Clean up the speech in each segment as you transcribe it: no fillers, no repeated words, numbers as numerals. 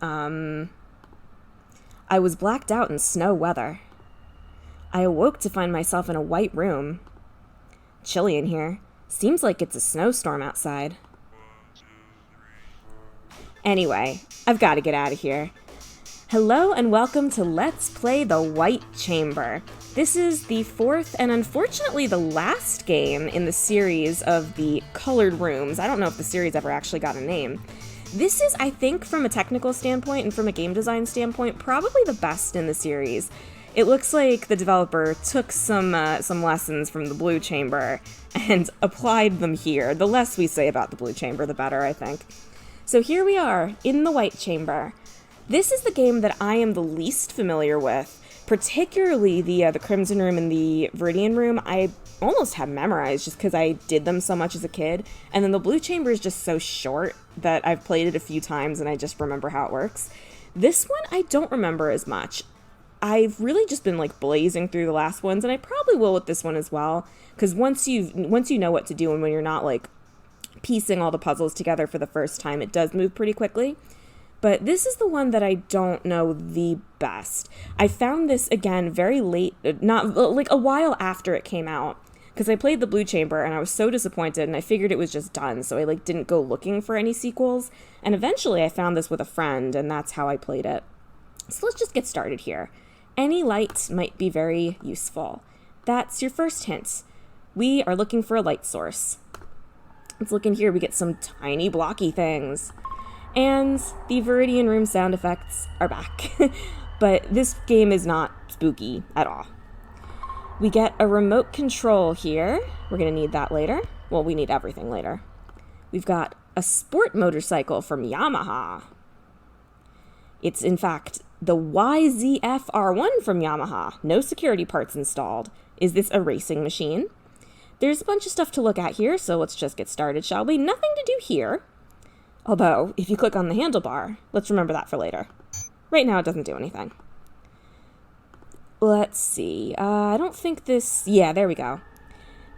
I was blacked out in snow weather. I awoke to find myself in a white room. Chilly in here. Seems like it's a snowstorm outside. Anyway, I've got to get out of here. Hello and welcome to Let's Play the White Chamber. This is the fourth and unfortunately the last game in the series of the colored rooms. I don't know if the series ever actually got a name. This is, I think, from a technical standpoint and from a game design standpoint, probably the best in the series. It looks like the developer took some lessons from the Blue Chamber and applied them here. The less we say about the Blue Chamber, the better, I think. So here we are, in the White Chamber. This is the game that I am the least familiar with, particularly the Crimson Room and the Viridian Room. I almost have memorized just because I did them so much as a kid, and then the Blue Chamber is just so short that I've played it a few times and I just remember how it works. This one I don't remember as much. I've really just been like blazing through the last ones, and I probably will with this one as well, because once you know what to do and when you're not like piecing all the puzzles together for the first time, it does move pretty quickly. But this is the one that I don't know the best. I found this again very late, not like a while after it came out, because I played the Blue Chamber and I was so disappointed and I figured it was just done, so I like didn't go looking for any sequels. And eventually I found this with a friend and that's how I played it. So let's just get started here. Any light might be very useful. That's your first hint. We are looking for a light source. Let's look in here. We get some tiny blocky things. And the Viridian Room sound effects are back. But this game is not spooky at all. We get a remote control here. We're going to need that later. Well, we need everything later. We've got a sport motorcycle from Yamaha. It's, in fact, the YZF-R1 from Yamaha. No security parts installed. Is this a racing machine? There's a bunch of stuff to look at here, so let's just get started, shall we? Nothing to do here. Although, if you click on the handlebar, let's remember that for later. Right now, it doesn't do anything. Let's see. I don't think this... Yeah, there we go.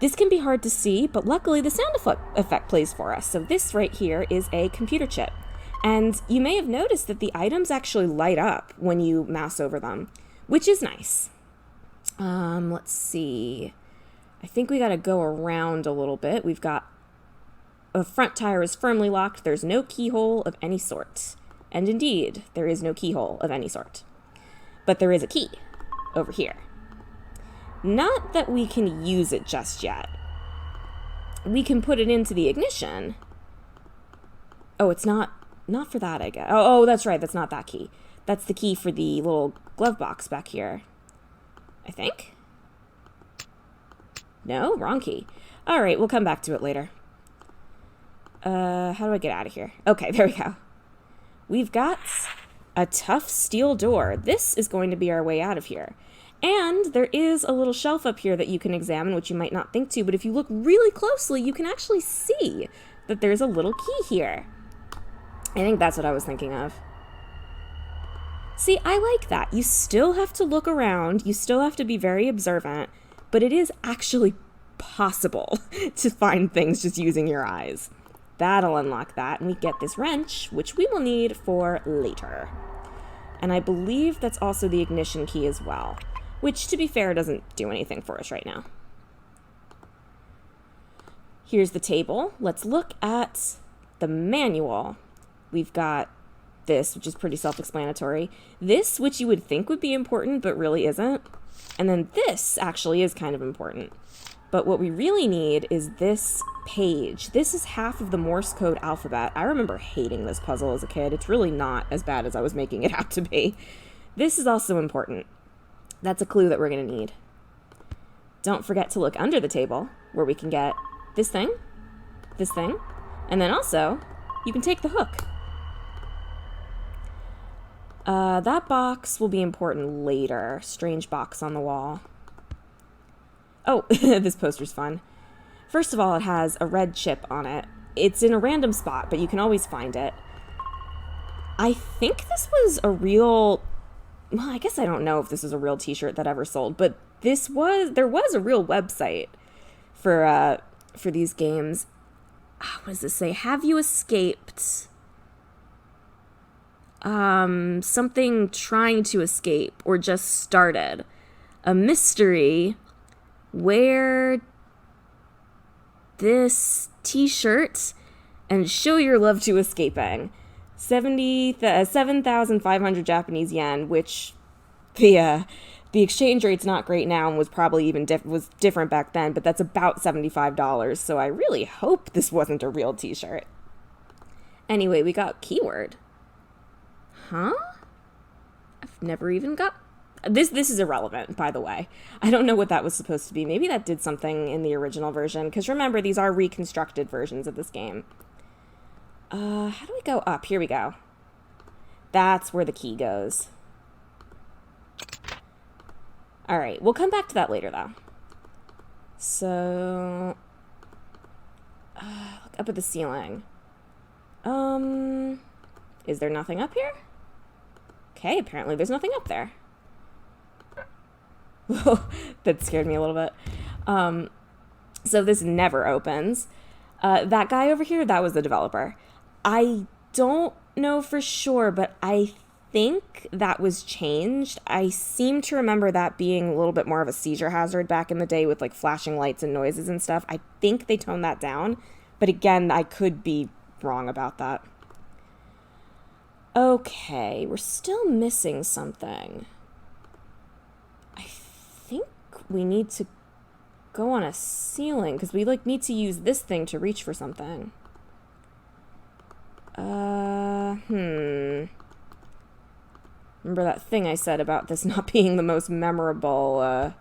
This can be hard to see, but luckily the sound effect plays for us. So this right here is a computer chip. And you may have noticed that the items actually light up when you mouse over them, which is nice. Let's see. I think we got to go around a little bit. We've got a front tire is firmly locked. There's no keyhole of any sort. And indeed, there is no keyhole of any sort. But there is a key over here. Not that we can use it just yet. We can put it into the ignition. Oh, it's not for that, I guess. Oh, that's right. That's not that key. That's the key for the little glove box back here. I think? No, wrong key. All right, we'll come back to it later. How do I get out of here? Okay, there we go. We've got a tough steel door. This is going to be our way out of here. And there is a little shelf up here that you can examine, which you might not think to, but if you look really closely, you can actually see that there's a little key here. I think that's what I was thinking of. See, I like that. You still have to look around. You still have to be very observant, but it is actually possible to find things just using your eyes. That'll unlock that, and we get this wrench, which we will need for later. And I believe that's also the ignition key as well, which, to be fair, doesn't do anything for us right now. Here's the table. Let's look at the manual. We've got this, which is pretty self-explanatory. This, which you would think would be important, but really isn't. And then this actually is kind of important. But what we really need is this page. This is half of the Morse code alphabet. I remember hating this puzzle as a kid. It's really not as bad as I was making it out to be. This is also important. That's a clue that we're going to need. Don't forget to look under the table, where we can get this thing, and then also, you can take the hook. That box will be important later. Strange box on the wall. Oh, this poster's fun. First of all, it has a red chip on it. It's in a random spot, but you can always find it. I think this was a real... Well, I guess I don't know if this was a real t-shirt that ever sold, but there was a real website for these games. What does this say? Have you escaped something trying to escape or just started. A mystery. Wear this t-shirt and show your love to escaping. 7,500 Japanese yen, which the exchange rate's not great now and was probably even was different back then, but that's about $75. So I really hope this wasn't a real t-shirt. Anyway, we got keyword. Huh? I've never even got... This is irrelevant, by the way. I don't know what that was supposed to be. Maybe that did something in the original version, because remember, these are reconstructed versions of this game. How do we go up? Here we go. That's where the key goes. All right, we'll come back to that later, though. So, look up at the ceiling. Is there nothing up here? Okay, apparently there's nothing up there. That scared me a little bit. So this never opens. That guy over here, that was the developer. I don't know for sure, but I think that was changed. I seem to remember that being a little bit more of a seizure hazard back in the day with like flashing lights and noises and stuff. I think they toned that down, but again, I could be wrong about that. Okay, we're still missing something. I think we need to go on a ceiling because we like need to use this thing to reach for something. Remember that thing I said about this not being the most memorable,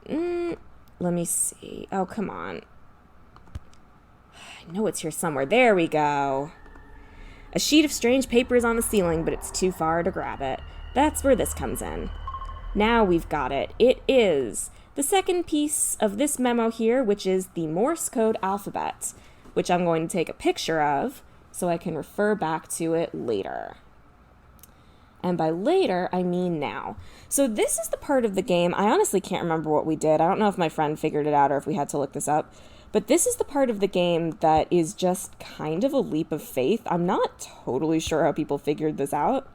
let me see. Oh, come on. I know it's here somewhere. There we go. A sheet of strange paper is on the ceiling, but it's too far to grab it. That's where this comes in. Now we've got it. It is the second piece of this memo here, which is the Morse code alphabet, which I'm going to take a picture of so I can refer back to it later. And by later, I mean now. So this is the part of the game, I honestly can't remember what we did. I don't know if my friend figured it out or if we had to look this up. But this is the part of the game that is just kind of a leap of faith. I'm not totally sure how people figured this out.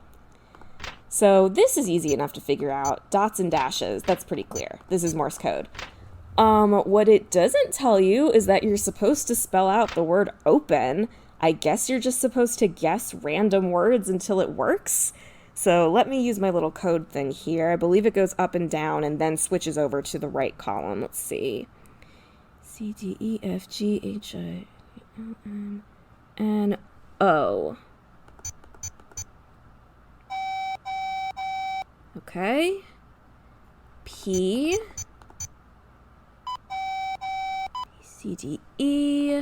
So this is easy enough to figure out. Dots and dashes, that's pretty clear. This is Morse code. What it doesn't tell you is that you're supposed to spell out the word open. I guess you're just supposed to guess random words until it works. So let me use my little code thing here. I believe it goes up and down and then switches over to the right column. Let's see. C, D, E, F, G, H, I, L, M, N, O. Okay. P, C, D, E.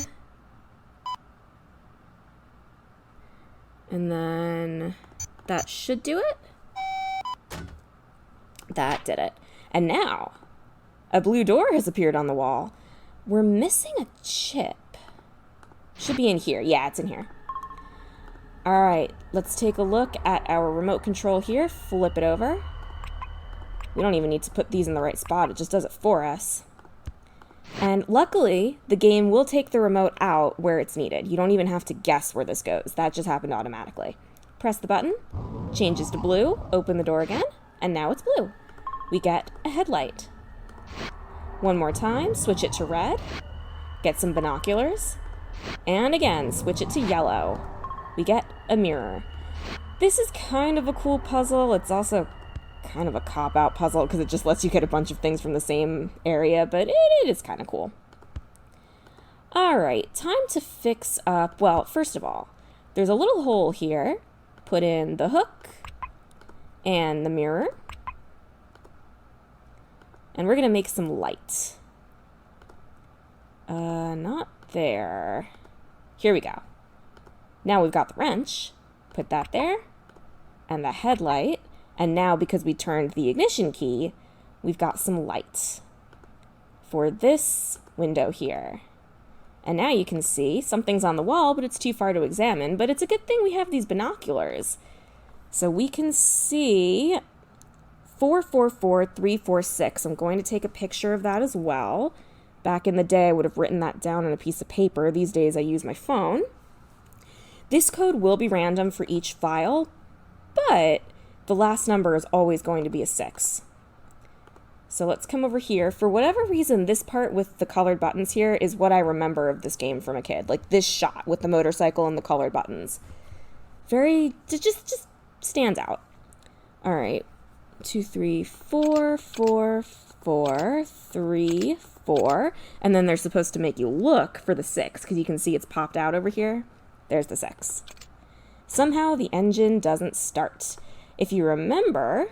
And then that should do it. That did it. And now, a blue door has appeared on the wall. We're missing a chip. Should be in here. Yeah, it's in here. All right, let's take a look at our remote control here. Flip it over. We don't even need to put these in the right spot. It just does it for us. And luckily, the game will take the remote out where it's needed. You don't even have to guess where this goes. That just happened automatically. Press the button, changes to blue, open the door again, and now it's blue. We get a headlight. One more time, switch it to red, get some binoculars, and again, switch it to yellow. We get a mirror. This is kind of a cool puzzle. It's also kind of a cop-out puzzle because it just lets you get a bunch of things from the same area, but it is kind of cool. All right, time to fix up, well, first of all, there's a little hole here. Put in the hook and the mirror. And we're going to make some light. Not there. Here we go. Now we've got the wrench. Put that there. And the headlight. And now, because we turned the ignition key, we've got some light for this window here. And now you can see something's on the wall, but it's too far to examine. But it's a good thing we have these binoculars. So we can see 444346. I'm going to take a picture of that as well. Back in the day, I would have written that down on a piece of paper. These days, I use my phone. This code will be random for each file, but the last number is always going to be a 6. So let's come over here. For whatever reason, this part with the colored buttons here is what I remember of this game from a kid. Like this shot with the motorcycle and the colored buttons. Just stands out. All right. 2, 3, 4, 4, 4, 3, 4. And then they're supposed to make you look for the 6 because you can see it's popped out over here. There's the 6. Somehow the engine doesn't start. If you remember,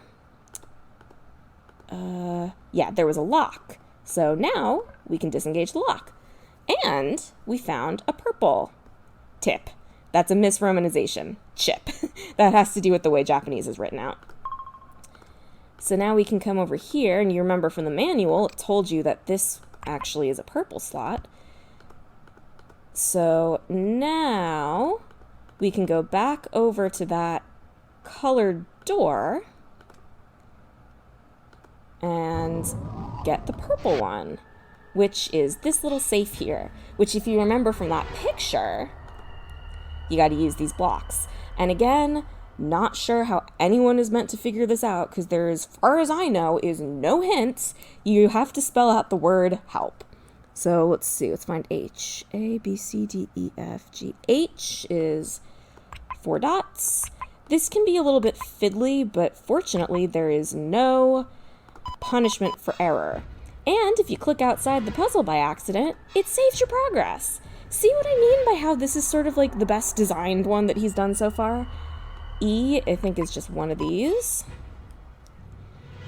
yeah, there was a lock. So now we can disengage the lock. And we found a purple tip. That's a misromanization. Chip. That has to do with the way Japanese is written out. So now we can come over here, and you remember from the manual, it told you that this actually is a purple slot. So now we can go back over to that colored door and get the purple one, which is this little safe here, which if you remember from that picture, you got to use these blocks. And again, not sure how anyone is meant to figure this out because there, as far as I know, is no hint. You have to spell out the word help. So let's see, let's find H. A, B, C, D, E, F, G. H is 4 dots. This can be a little bit fiddly, but fortunately there is no punishment for error. And if you click outside the puzzle by accident, it saves your progress. See what I mean by how this is sort of like the best designed one that he's done so far? E, I think, is just one of these.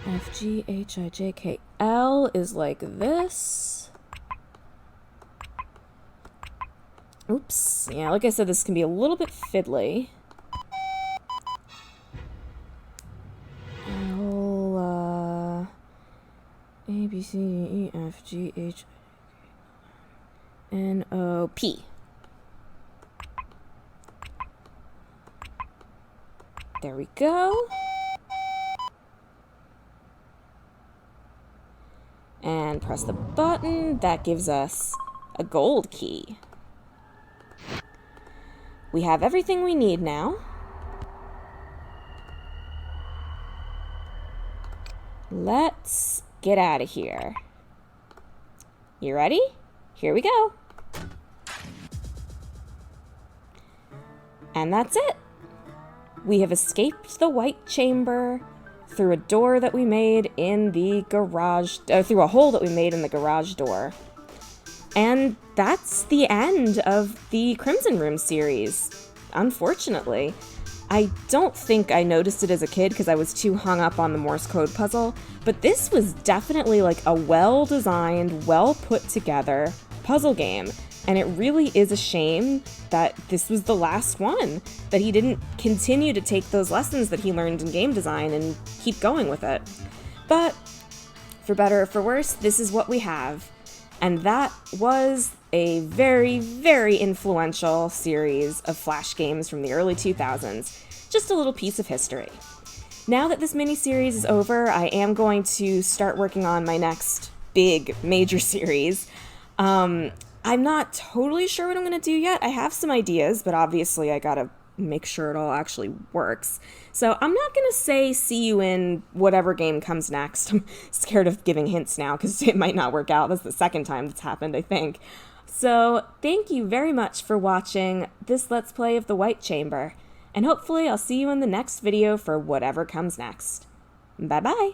F, G, H, I, J, K, L is like this. Oops. Yeah, like I said, this can be a little bit fiddly. L, A, B, C, D, E, F, G, H, N, O, P. There we go. And press the button. That gives us a gold key. We have everything we need now. Let's get out of here. You ready? Here we go. And that's it. We have escaped the White Chamber through a door that we made in the garage, through a hole that we made in the garage door. And that's the end of the Crimson Room series, unfortunately. I don't think I noticed it as a kid because I was too hung up on the Morse code puzzle, but this was definitely like a well-designed, well-put-together puzzle game. And it really is a shame that this was the last one, that he didn't continue to take those lessons that he learned in game design and keep going with it. But for better or for worse, this is what we have. And that was a very, very influential series of Flash games from the early 2000s. Just a little piece of history. Now that this mini-series is over, I am going to start working on my next big, major series. I'm not totally sure what I'm going to do yet. I have some ideas, but obviously I gotta make sure it all actually works. So I'm not going to say see you in whatever game comes next. I'm scared of giving hints now because it might not work out. That's the second time that's happened, I think. So thank you very much for watching this Let's Play of the White Chamber. And hopefully I'll see you in the next video for whatever comes next. Bye-bye!